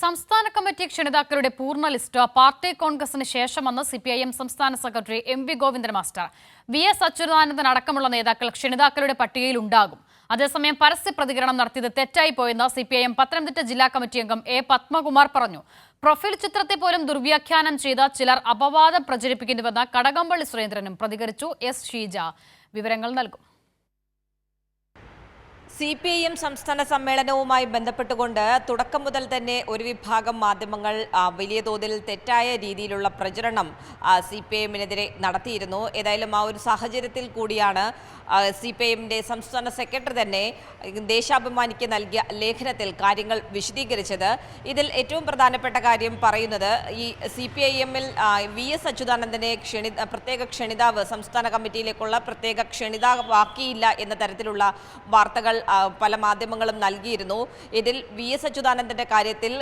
സംസ്ഥാന കമ്മിറ്റി ക്ഷണിതാക്കളുടെ പൂർണ്ണ list party കോൺഗ്രസിന് ശേഷമെന്ന് സിപിഐഎം സംസ്ഥാന secretary MV. Govindan master. VS. Achuthanandan അടക്കമുള്ള നേതാക്കൾ ക്ഷണിതാക്കളുടെ പട്ടികയിൽ ഉണ്ടാകും. അതേസമയം പരസ്യ പ്രതികരണം നടത്തിയത് തെറ്റായി പോയെന്ന് സിപിഐഎം പത്തനംതിട്ട ജില്ലാ കമ്മിറ്റി അംഗം എ. പത്മകുമാർ പറഞ്ഞു. പ്രൊഫൈൽ ചിത്രത്തെ പോലും ദുർവ്യാഖ്യാനം ചെയ്ത ചിലർ അപവാദം പ്രചരിപ്പിക്കുന്നുവെന്ന് കടകംപള്ളി സുരേന്ദ്രനും പ്രതികരിച്ചു. എസ്. ഷീജ വിവരങ്ങൾ നൽകും. സിപിഐഎം സംസ്ഥാന സമ്മേളനവുമായി ബന്ധപ്പെട്ടുകൊണ്ട് തുടക്കം മുതൽ തന്നെ ഒരു വിഭാഗം മാധ്യമങ്ങൾ വലിയ തോതിൽ തെറ്റായ രീതിയിലുള്ള പ്രചരണം സിപിഐഎമ്മിനെതിരെ നടത്തിയിരുന്നു. ഏതായാലും ആ ഒരു സാഹചര്യത്തിൽ കൂടിയാണ് സിപിഐഎമ്മിൻ്റെ സംസ്ഥാന സെക്രട്ടറി തന്നെ ദേശാഭിമാനിക്ക് നൽകിയ ലേഖനത്തിൽ കാര്യങ്ങൾ വിശദീകരിച്ചത്. ഇതിൽ ഏറ്റവും പ്രധാനപ്പെട്ട കാര്യം പറയുന്നത് ഈ സിപിഐഎമ്മിൽ വി.എസ്. അച്യുതാനന്ദനെ പ്രത്യേക ക്ഷണിതാവ് സംസ്ഥാന കമ്മിറ്റിയിലേക്കുള്ള പ്രത്യേക ക്ഷണിതാവാക്കിയില്ല എന്ന തരത്തിലുള്ള വാർത്തകൾ പല മാധ്യമങ്ങളും നൽകിയിരുന്നു. ഇതിൽ വി.എസ്. അച്യുതാനന്ദന്റെ കാര്യത്തിൽ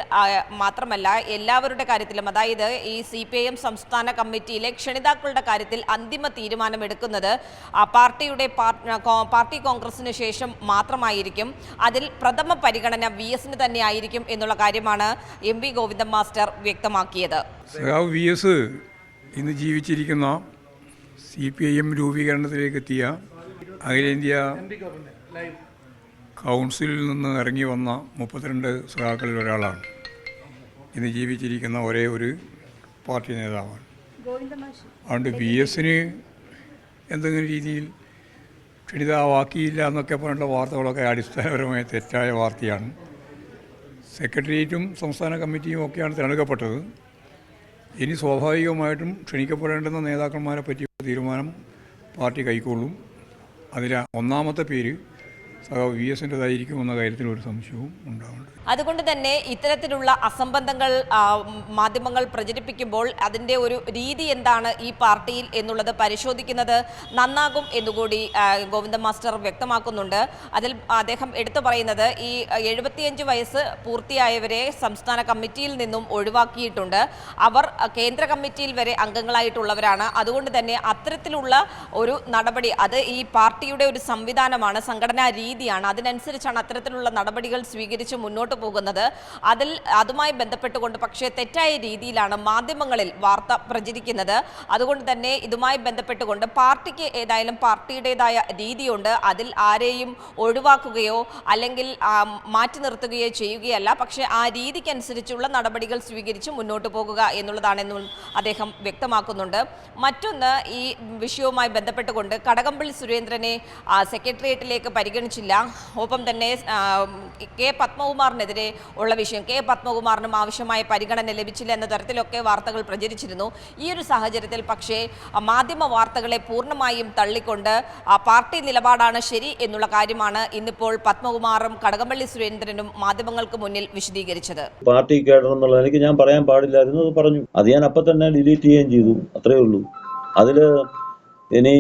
മാത്രമല്ല എല്ലാവരുടെ കാര്യത്തിലും, അതായത് ഈ സിപിഐഎം സംസ്ഥാന കമ്മിറ്റിയിലെ ക്ഷണിതാക്കളുടെ കാര്യത്തിൽ അന്തിമ തീരുമാനമെടുക്കുന്നത് പാർട്ടി കോൺഗ്രസിന് ശേഷം മാത്രമായിരിക്കും. അതിൽ പ്രഥമ പരിഗണന വി.എസിന് തന്നെയായിരിക്കും എന്നുള്ള കാര്യമാണ് എം.വി. ഗോവിന്ദൻ മാസ്റ്റർ വ്യക്തമാക്കിയത്. വി.എസ്. ഇന്ന് ജീവിച്ചിരിക്കുന്ന സിപിഐഎം രൂപീകരണത്തിലേക്ക് എത്തിയ അഖിലേന്ത്യാ കൗൺസിലിൽ നിന്ന് ഇറങ്ങി വന്ന 32 സഖാക്കളിൽ ഒരാളാണ്. ഇന്ന് ജീവിച്ചിരിക്കുന്ന ഒരേ ഒരു പാർട്ടി നേതാവാണ്. അതുകൊണ്ട് വി.എസിന് എന്തെങ്കിലും രീതിയിൽ ക്ഷണിതാവാക്കിയില്ല എന്നൊക്കെ പറഞ്ഞിട്ടുള്ള വാർത്തകളൊക്കെ അടിസ്ഥാനപരമായ തെറ്റായ വാർത്തയാണ്. സെക്രട്ടേറിയറ്റും സംസ്ഥാന കമ്മിറ്റിയും ഒക്കെയാണ് തിരഞ്ഞെടുക്കപ്പെട്ടത്. ഇനി സ്വാഭാവികമായിട്ടും ക്ഷണിക്കപ്പെടേണ്ടുന്ന നേതാക്കന്മാരെ പറ്റിയുള്ള തീരുമാനം പാർട്ടി കൈക്കൊള്ളും. അതിൽ ഒന്നാമത്തെ പേര് വി.എസിൻ്റെതായിരിക്കും എന്ന കാര്യത്തിൽ ഒരു സംശയവും ഉണ്ടാവുന്നുണ്ട്. അതുകൊണ്ട് തന്നെ ഇത്തരത്തിലുള്ള അസംബന്ധങ്ങൾ മാധ്യമങ്ങൾ പ്രചരിപ്പിക്കുമ്പോൾ അതിൻ്റെ ഒരു രീതി എന്താണ് ഈ പാർട്ടിയിൽ എന്നുള്ളത് പരിശോധിക്കുന്നത് നന്നാകും എന്നുകൂടി ഗോവിന്ദൻ മാസ്റ്റർ വ്യക്തമാക്കുന്നുണ്ട്. അതിൽ അദ്ദേഹം എടുത്തു പറയുന്നത് ഈ 75 വയസ്സ് പൂർത്തിയായവരെ സംസ്ഥാന കമ്മിറ്റിയിൽ നിന്നും ഒഴിവാക്കിയിട്ടുണ്ട്. അവർ കേന്ദ്ര കമ്മിറ്റിയിൽ വരെ അംഗങ്ങളായിട്ടുള്ളവരാണ്. അതുകൊണ്ട് തന്നെ അത്തരത്തിലുള്ള ഒരു നടപടി അത് ഈ പാർട്ടിയുടെ ഒരു സംവിധാനമാണ്, സംഘടനാ രീതിയാണ്. അതിനനുസരിച്ചാണ് അത്തരത്തിലുള്ള നടപടികൾ സ്വീകരിച്ച് മുന്നോട്ട് പോകുന്നത്. അതുമായി ബന്ധപ്പെട്ടുകൊണ്ട് പക്ഷേ തെറ്റായ രീതിയിലാണ് മാധ്യമങ്ങളിൽ വാർത്ത പ്രചരിക്കുന്നത്. അതുകൊണ്ട് തന്നെ ഇതുമായി ബന്ധപ്പെട്ടുകൊണ്ട് പാർട്ടിക്ക് ഏതായാലും പാർട്ടിയുടേതായ രീതിയുണ്ട്. അതിൽ ആരെയും ഒഴിവാക്കുകയോ അല്ലെങ്കിൽ മാറ്റി നിർത്തുകയോ ചെയ്യുകയല്ല. പക്ഷേ ആ രീതിക്കനുസരിച്ചുള്ള നടപടികൾ സ്വീകരിച്ച് മുന്നോട്ട് പോകുക എന്നുള്ളതാണെന്നും അദ്ദേഹം വ്യക്തമാക്കുന്നുണ്ട്. മറ്റൊന്ന്, ഈ വിഷയവുമായി ബന്ധപ്പെട്ടുകൊണ്ട് കടകംപള്ളി സുരേന്ദ്രനെ സെക്രട്ടേറിയറ്റിലേക്ക് പരിഗണിച്ചില്ല. ഒപ്പം തന്നെ കെ. പത്മകുമാറിനെതിരെ ഉള്ള വിഷയം, കെ. പത്മകുമാറിനും ആവശ്യമായ പരിഗണന ലഭിച്ചില്ല എന്ന തരത്തിലൊക്കെ വാർത്തകൾ പ്രചരിച്ചിരുന്നു. ഈ ഒരു സാഹചര്യത്തിൽ പക്ഷേ മാധ്യമ വാർത്തകളെ പൂർണ്ണമായും തള്ളിക്കൊണ്ട് പാർട്ടി നിലപാടാണ് ശരി എന്നുള്ള കാര്യമാണ് ഇന്നിപ്പോൾ പത്മകുമാറും കടകംപള്ളി സുരേന്ദ്രനും മാധ്യമങ്ങൾക്ക് മുന്നിൽ വിശദീകരിച്ചത്. പാർട്ടി കേഡർ എന്നുള്ളത് എനിക്ക് ഞാൻ പറയാൻ പാടില്ലായിരുന്നു, അത് പറഞ്ഞു. അത് ഞാൻ അപ്പം തന്നെ ഡിലീറ്റ് ചെയ്യുകയും ചെയ്തു. അത്രയേ ഉള്ളൂ. അതില് ഇനി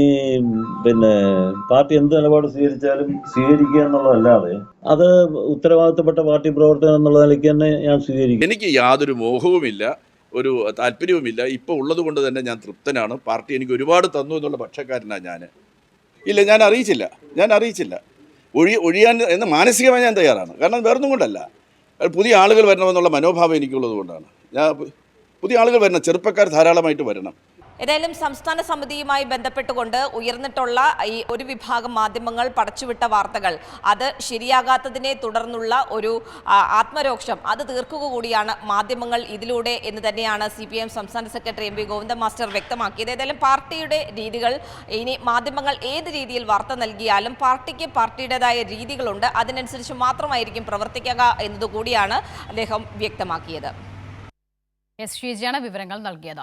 പാർട്ടി എന്ത് നിലപാട് സ്വീകരിച്ചാലും സ്വീകരിക്കുക എന്നുള്ളതല്ലാതെ അത് ഉത്തരവാദിത്തപ്പെട്ട പാർട്ടി പ്രവർത്തനം എന്നുള്ള നിലയ്ക്ക് തന്നെ ഞാൻ സ്വീകരിക്കും. എനിക്ക് യാതൊരു മോഹവുമില്ല, ഒരു താല്പര്യവുമില്ല. ഇപ്പോൾ ഉള്ളത് കൊണ്ട് തന്നെ ഞാൻ തൃപ്തനാണ്. പാർട്ടി എനിക്ക് ഒരുപാട് തന്നു എന്നുള്ള പക്ഷക്കാരനാണ് ഞാൻ. ഇല്ല, ഞാൻ അറിയിച്ചില്ല. ഒഴിയാൻ എന്ന് മാനസികമായി ഞാൻ തയ്യാറാണ്. കാരണം വേറൊന്നും കൊണ്ടല്ല, പുതിയ ആളുകൾ വരണമെന്നുള്ള മനോഭാവം എനിക്കുള്ളത് കൊണ്ടാണ്. പുതിയ ആളുകൾ വരണം, ചെറുപ്പക്കാർ ധാരാളമായിട്ട് വരണം. ഏതായാലും സംസ്ഥാന സമിതിയുമായി ബന്ധപ്പെട്ടുകൊണ്ട് ഉയർന്നിട്ടുള്ള ഈ ഒരു വിഭാഗം മാധ്യമങ്ങൾ പടച്ചുവിട്ട വാർത്തകൾ അത് ശരിയാകാത്തതിനെ തുടർന്നുള്ള ഒരു ആത്മരോക്ഷം അത് തീർക്കുക കൂടിയാണ് മാധ്യമങ്ങൾ ഇതിലൂടെ എന്ന് തന്നെയാണ് സിപിഐഎം സംസ്ഥാന സെക്രട്ടറി എം.വി. ഗോവിന്ദൻ മാസ്റ്റർ വ്യക്തമാക്കിയത്. ഏതായാലും പാർട്ടിയുടെ രീതികൾ, ഇനി മാധ്യമങ്ങൾ ഏത് രീതിയിൽ വാർത്ത നൽകിയാലും പാർട്ടിക്ക് പാർട്ടിയുടേതായ രീതികളുണ്ട്. അതിനനുസരിച്ച് മാത്രമായിരിക്കും പ്രവർത്തിക്കുക എന്നതുകൂടിയാണ് അദ്ദേഹം വ്യക്തമാക്കിയത്. എസ്. ഷീജയാണ് വിവരങ്ങൾ നൽകിയത്.